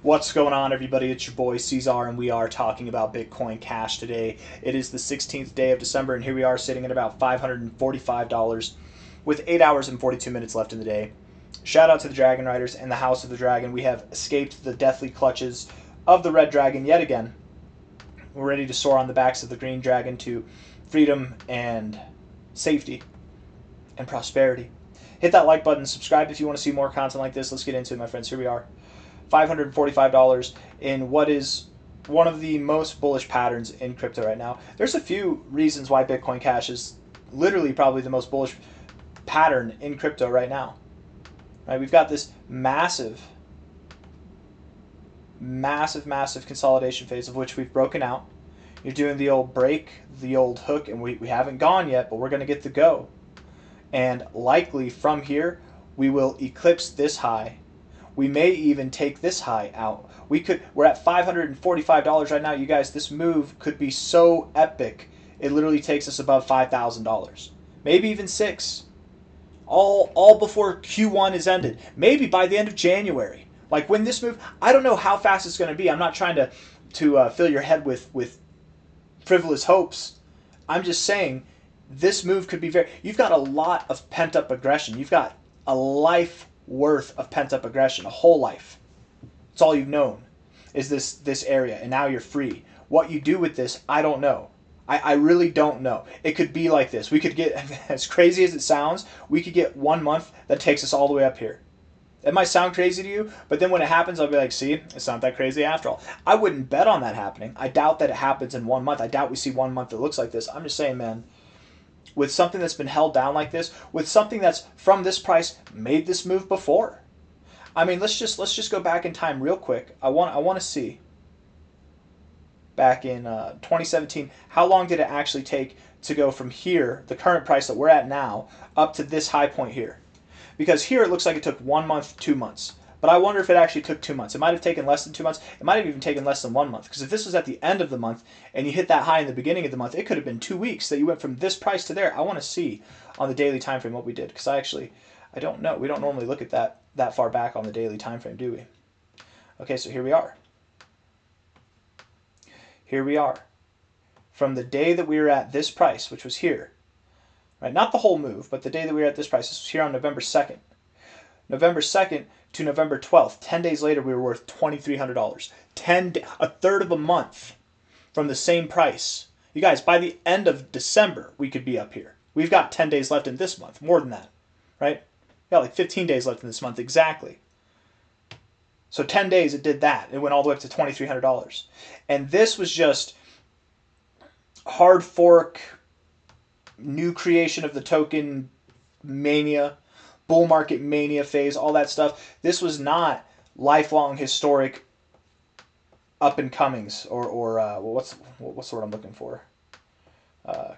What's going on, everybody? It's your boy C-Zar, and we are talking about Bitcoin Cash today. It is the 16th day of December, and here we are sitting at about $545 with 8 hours and 42 minutes left in the day. Shout out to the Dragon Riders and the House of the Dragon. We have escaped the deathly clutches of the Red Dragon yet again. We're ready to soar on the backs of the Green Dragon to freedom and safety and prosperity. Hit that like button, subscribe if you want to see more content like this. Let's get into it, my friends. Here we are. $545 in what is one of the most bullish patterns in crypto right now. There's a few reasons why Bitcoin Cash is literally probably the most bullish pattern in crypto right now. Right? We've got this massive consolidation phase of which we've broken out. You're doing the old break, the old hook, and we haven't gone yet, but we're going to get the go. And likely from here, we will eclipse this high. We may even take this high out. We're at $545 right now, you guys. This move could be so epic. It literally takes us above $5,000, maybe even $6,000, all before Q1 is ended. Maybe by the end of January. Like when this move, I don't know how fast it's going to be. I'm not trying to fill your head with frivolous hopes. I'm just saying this move could be You've got a lot of pent up aggression. You've got a life worth of pent up aggression, a whole life. It's all you've known is this area, and now you're free. What you do with this, I don't know. I really don't know. It could be like this. We could get, as crazy as it sounds, we could get 1 month that takes us all the way up here. It might sound crazy to you, but then when it happens, I'll be like, see, it's not that crazy after all. I wouldn't bet on that happening. I doubt that it happens in 1 month. I doubt we see 1 month that looks like this. I'm just saying, man, with something that's been held down like this, with something that's from this price made this move before. I mean, let's just go back in time real quick. I want to see back in 2017, how long did it actually take to go from here, the current price that we're at now, up to this high point here? Because here it looks like it took 1 month, 2 months. But I wonder if it actually took 2 months. It might have taken less than 2 months. It might have even taken less than 1 month. Because if this was at the end of the month and you hit that high in the beginning of the month, it could have been 2 weeks that you went from this price to there. I want to see on the daily time frame what we did. Because I don't know. We don't normally look at that far back on the daily time frame, do we? Okay, so here we are. Here we are. From the day that we were at this price, which was here, right? Not the whole move, but the day that we were at this price. This was here on November 2nd. November 2nd to November 12th. 10 days later, we were worth $2,300. A third of a month from the same price. You guys, by the end of December, we could be up here. We've got 10 days left in this month. More than that, right? We got like 15 days left in this month, exactly. So 10 days, it did that. It went all the way up to $2,300. And this was just hard fork, new creation of the token mania, bull market mania phase, all that stuff. This was not lifelong historic up and comings or what's the word I'm looking for?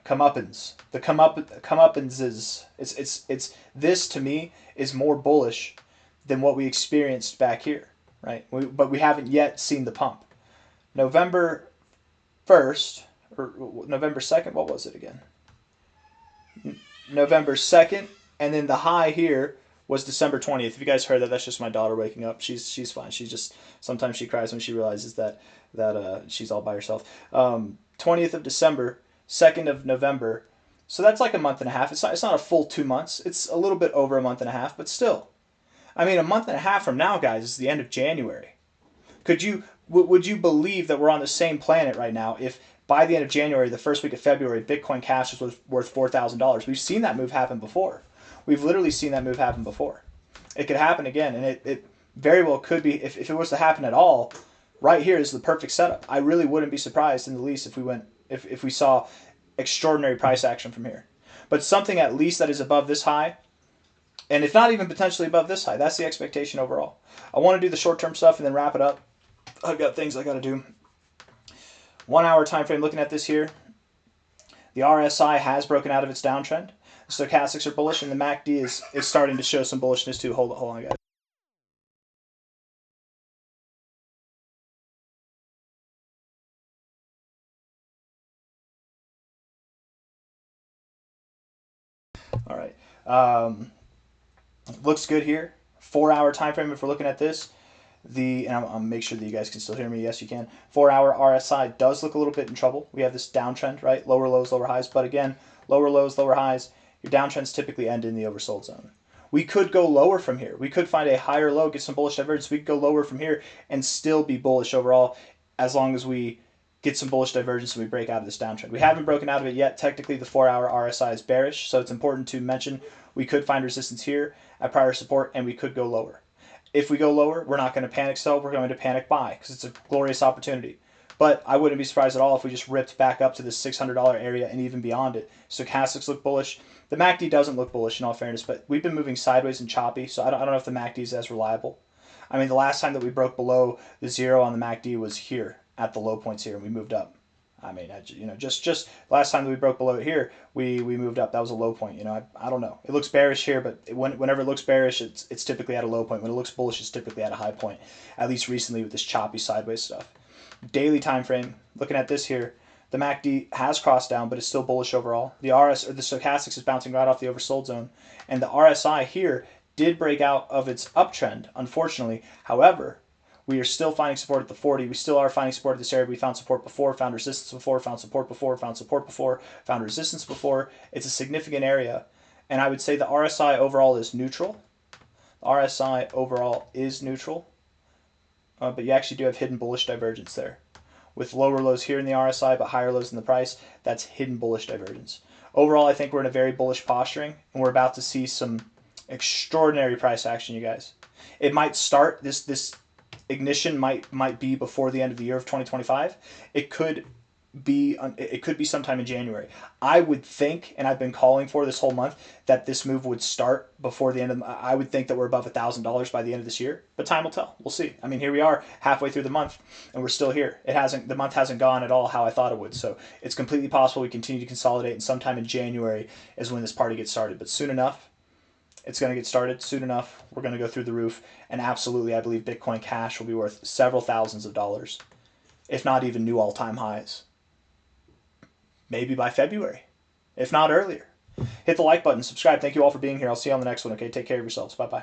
Comeuppance. The comeuppance is it's this to me is more bullish than what we experienced back here, right? But we haven't yet seen the pump. November 1st or November 2nd. What was it again? November 2nd. And then the high here was December 20th. If you guys heard that, that's just my daughter waking up. She's fine. She just, sometimes she cries when she realizes that she's all by herself. 20th of December, 2nd of November. So that's like a month and a half. It's not a full 2 months. It's a little bit over a month and a half, but still. I mean, a month and a half from now, guys, is the end of January. Would you believe that we're on the same planet right now if by the end of January, the first week of February, Bitcoin Cash was worth $4,000? We've seen that move happen before. We've literally seen that move happen before. It could happen again, and it very well could be, if it was to happen at all, right here is the perfect setup. I really wouldn't be surprised in the least if we saw extraordinary price action from here. But something at least that is above this high, and if not even potentially above this high, that's the expectation overall. I want to do the short-term stuff and then wrap it up. I've got things I got to do. 1 hour time frame looking at this here. The RSI has broken out of its downtrend. The stochastics are bullish, and the MACD is starting to show some bullishness too. Hold on, guys. All right. Looks good here. 4 hour time frame if we're looking at this. and I'll make sure that you guys can still hear me. Yes, you can. 4-hour RSI does look a little bit in trouble. We have this downtrend, right? Lower lows, lower highs. But again, lower lows, lower highs. Your downtrends typically end in the oversold zone. We could go lower from here. We could find a higher low, get some bullish divergence. We could go lower from here and still be bullish overall as long as we get some bullish divergence and we break out of this downtrend. We haven't broken out of it yet. Technically, the 4-hour RSI is bearish, so it's important to mention we could find resistance here at prior support and we could go lower. If we go lower, we're not going to panic sell. We're going to panic buy because it's a glorious opportunity. But I wouldn't be surprised at all if we just ripped back up to this $600 area and even beyond it. Stochastics look bullish. The MACD doesn't look bullish in all fairness, but we've been moving sideways and choppy, so I don't know if the MACD is as reliable. I mean, the last time that we broke below the zero on the MACD was here at the low points here, and we moved up. I mean, just last time that we broke below it here, we moved up. That was a low point. I don't know. It looks bearish here, but whenever it looks bearish, it's typically at a low point. When it looks bullish, it's typically at a high point. At least recently with this choppy sideways stuff. Daily time frame, looking at this here, the MACD has crossed down, but it's still bullish overall. The the stochastics is bouncing right off the oversold zone, and the RSI here did break out of its uptrend, unfortunately. However, we are still finding support at the 40. We still are finding support at this area. We found support before, found resistance before, found support before, found support before, found resistance before. It's a significant area, and I would say the RSI overall is neutral. The RSI overall is neutral, but you actually do have hidden bullish divergence there. With lower lows here in the RSI, but higher lows in the price, that's hidden bullish divergence. Overall, I think we're in a very bullish posturing, and we're about to see some extraordinary price action, you guys. It might start, this ignition might be before the end of the year of 2025. It could be sometime in January. I would think, and I've been calling for this whole month, that this move would start before the end of. I would think that we're above $1,000 by the end of this year, but time will tell. We'll see. I mean, here we are halfway through the month, and we're still here. The month hasn't gone at all how I thought it would. So it's completely possible we continue to consolidate, and sometime in January is when this party gets started. But soon enough, it's going to get started. Soon enough, we're going to go through the roof, and absolutely, I believe Bitcoin Cash will be worth several thousands of dollars, if not even new all-time highs. Maybe by February, if not earlier. Hit the like button, subscribe. Thank you all for being here. I'll see you on the next one, okay? Take care of yourselves. Bye-bye.